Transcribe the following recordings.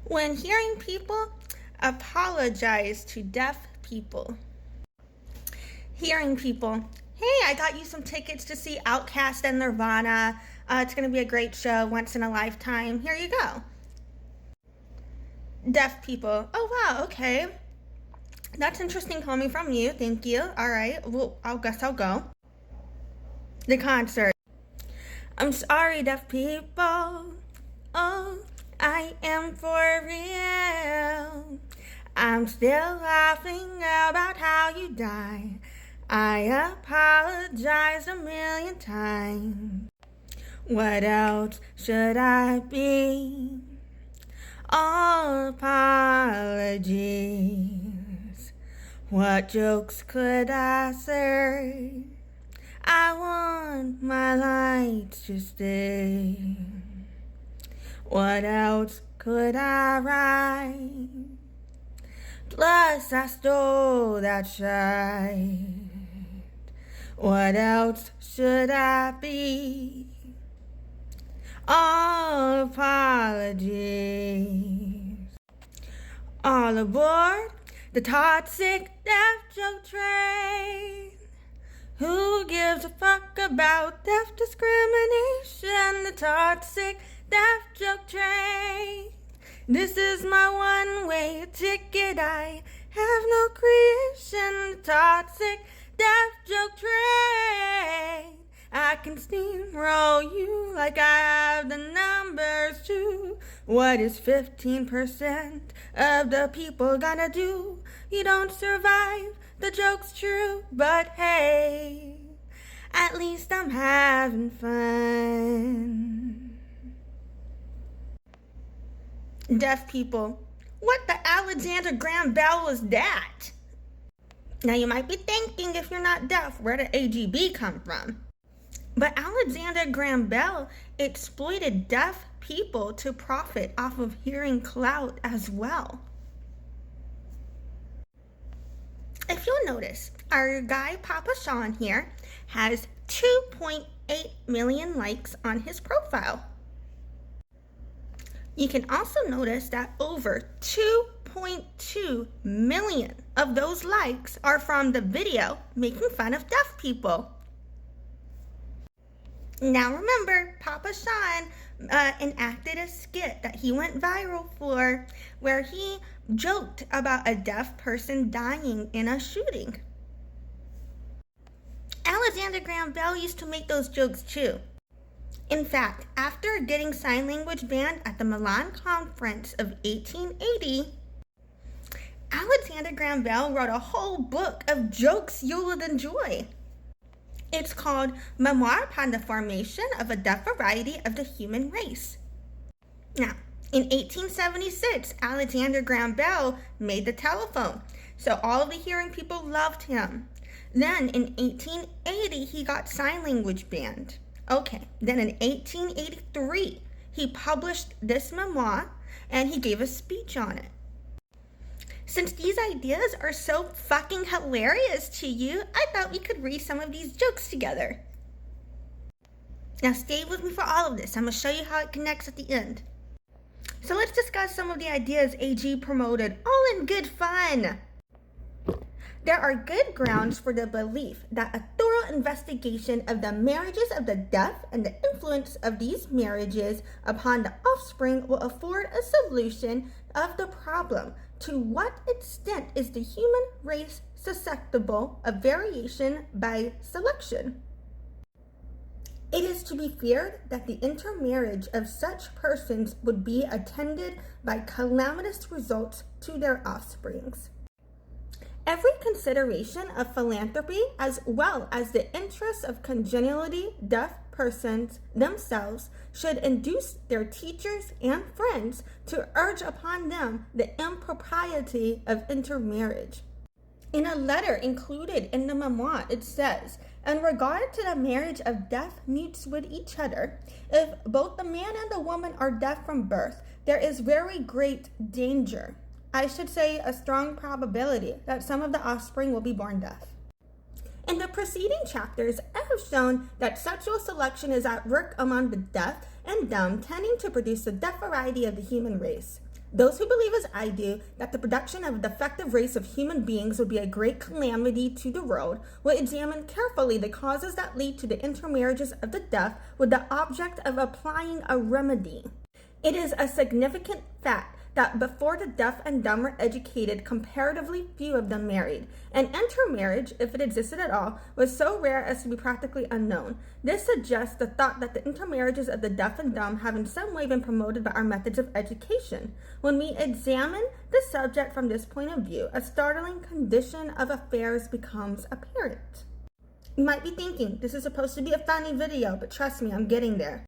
When hearing people apologize to deaf people. Hearing people, hey, I got you some tickets to see Outkast and Nirvana. It's going to be a great show, once in a lifetime. Here you go. Deaf people, oh wow, okay. That's interesting coming from you, thank you. All right, well, I guess I'll go. The concert. I'm sorry, deaf people. Oh, I am for real. I'm still laughing about how you died. I apologize 1,000,000 times. What else should I be? All apologies. What jokes could I say? I want my lights to stay. What else could I write? Plus I stole that shite. What else should I be? All apologies. All aboard the toxic deaf joke train. Who gives a fuck about deaf discrimination? The toxic deaf joke train. This is my one-way ticket. I have no creation. The toxic deaf joke train. I can steamroll you like I have the numbers too. What is 15% of the people gonna do? You don't survive, the joke's true, but hey, at least I'm having fun. Deaf people, what the Alexander Graham Bell was that? Now you might be thinking, if you're not deaf, where did AGB come from? But Alexander Graham Bell exploited deaf people to profit off of hearing clout as well. If you'll notice, our guy Papa Sean here has 2.8 million likes on his profile. You can also notice that over 2.2 million of those likes are from the video making fun of deaf people. Now remember, Papa Sean enacted a skit that he went viral for, where he joked about a deaf person dying in a shooting. Alexander Graham Bell used to make those jokes too. In fact, after getting sign language banned at the Milan Conference of 1880, Alexander Graham Bell wrote a whole book of jokes you would enjoy. It's called Memoir of the Formation of a Deaf Variety of the Human Race. Now, in 1876, Alexander Graham Bell made the telephone, so all of the hearing people loved him. Then in 1880, he got sign language banned. Okay, then in 1883, he published this memoir and he gave a speech on it. Since these ideas are so fucking hilarious to you, I thought we could read some of these jokes together. Now stay with me for all of this. I'm going to show you how it connects at the end. So let's discuss some of the ideas AG promoted, all in good fun. There are good grounds for the belief that a thorough investigation of the marriages of the deaf and the influence of these marriages upon the offspring will afford a solution of the problem. To what extent is the human race susceptible of variation by selection? It is to be feared that the intermarriage of such persons would be attended by calamitous results to their offsprings. Every consideration of philanthropy, as well as the interests of congenitally deaf persons themselves, should induce their teachers and friends to urge upon them the impropriety of intermarriage. In a letter included in the memoir, it says, in regard to the marriage of deaf mutes with each other, if both the man and the woman are deaf from birth, there is very great danger. I should say a strong probability that some of the offspring will be born deaf. In the preceding chapters, I have shown that sexual selection is at work among the deaf and dumb, tending to produce the deaf variety of the human race. Those who believe as I do that the production of a defective race of human beings would be a great calamity to the world will examine carefully the causes that lead to the intermarriages of the deaf with the object of applying a remedy. It is a significant fact that before the deaf and dumb were educated, comparatively few of them married, and intermarriage, if it existed at all, was so rare as to be practically unknown. This suggests the thought that the intermarriages of the deaf and dumb have in some way been promoted by our methods of education. When we examine the subject from this point of view, a startling condition of affairs becomes apparent. You might be thinking, this is supposed to be a funny video, but trust me, I'm getting there.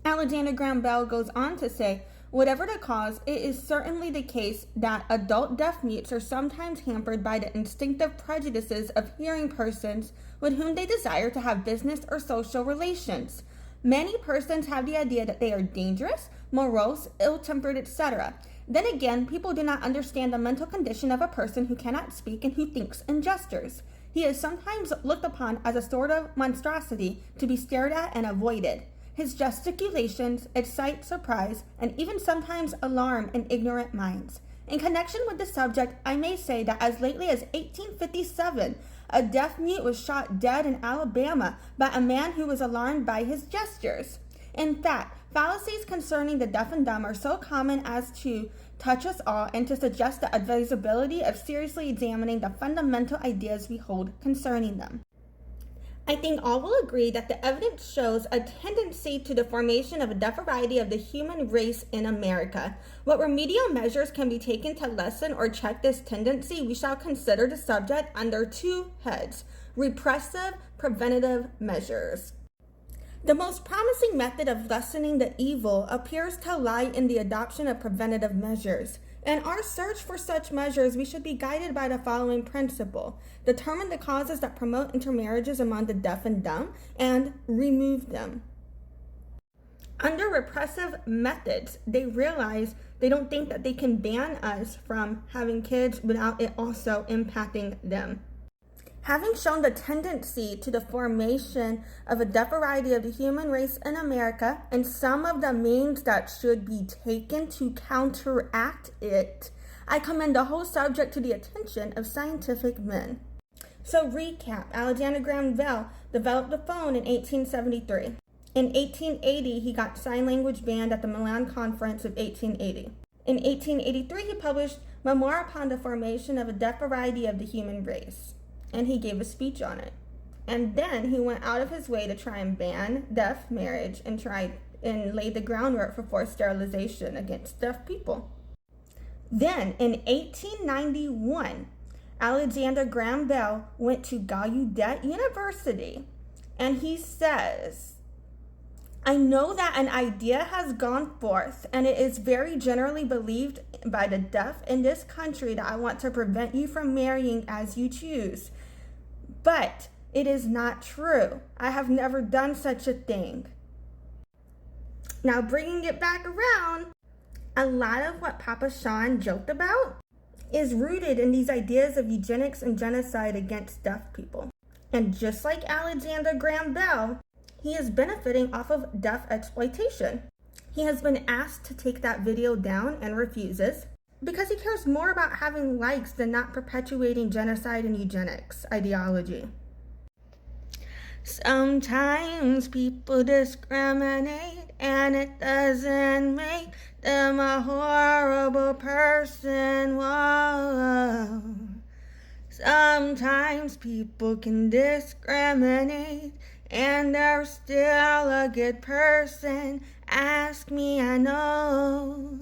Alexander Graham Bell goes on to say, whatever the cause, it is certainly the case that adult deaf mutes are sometimes hampered by the instinctive prejudices of hearing persons with whom they desire to have business or social relations. Many persons have the idea that they are dangerous, morose, ill-tempered, etc. Then again, people do not understand the mental condition of a person who cannot speak and who thinks in gestures. He is sometimes looked upon as a sort of monstrosity to be stared at and avoided. His gesticulations excite surprise and even sometimes alarm in ignorant minds. In connection with the subject, I may say that as lately as 1857, a deaf mute was shot dead in Alabama by a man who was alarmed by his gestures. In fact, fallacies concerning the deaf and dumb are so common as to touch us all and to suggest the advisability of seriously examining the fundamental ideas we hold concerning them. I think all will agree that the evidence shows a tendency to the formation of a deaf variety of the human race in America. What remedial measures can be taken to lessen or check this tendency? We shall consider the subject under two heads: repressive, preventative measures. The most promising method of lessening the evil appears to lie in the adoption of preventative measures. In our search for such measures, we should be guided by the following principle: determine the causes that promote intermarriages among the deaf and dumb, and remove them. Under repressive methods, they realize they don't think that they can ban us from having kids without it also impacting them. Having shown the tendency to the formation of a deaf variety of the human race in America and some of the means that should be taken to counteract it, I commend the whole subject to the attention of scientific men. So recap, Alexander Graham Bell developed the phone in 1873. In 1880, he got sign language banned at the Milan Conference of 1880. In 1883, he published Memoir upon the Formation of a Deaf Variety of the Human Race, and he gave a speech on it. And then he went out of his way to try and ban deaf marriage and laid the groundwork for forced sterilization against deaf people. Then in 1891, Alexander Graham Bell went to Gallaudet University, and he says, I know that an idea has gone forth, and it is very generally believed by the deaf in this country that I want to prevent you from marrying as you choose. But it is not true. I have never done such a thing. Now, bringing it back around, a lot of what Papa Sean joked about is rooted in these ideas of eugenics and genocide against deaf people. And just like Alexander Graham Bell, he is benefiting off of deaf exploitation. He has been asked to take that video down and refuses because he cares more about having likes than not perpetuating genocide and eugenics ideology. Sometimes people discriminate and it doesn't make them a horrible person. Whoa. Sometimes people can discriminate and they're still a good person. Ask me, I know.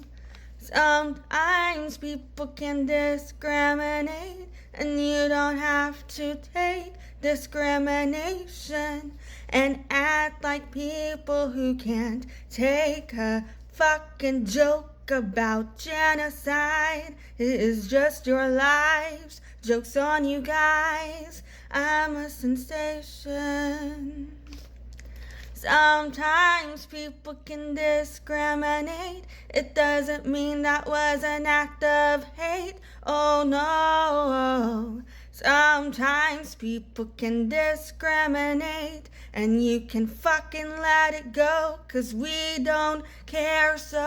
Sometimes people can discriminate and you don't have to take discrimination and act like people who can't take a fucking joke about genocide. It is just your lives. Joke's on you guys. I'm a sensation. Sometimes people can discriminate. It doesn't mean that was an act of hate. Oh no. Sometimes people can discriminate and you can fucking let it go, 'cause we don't care so.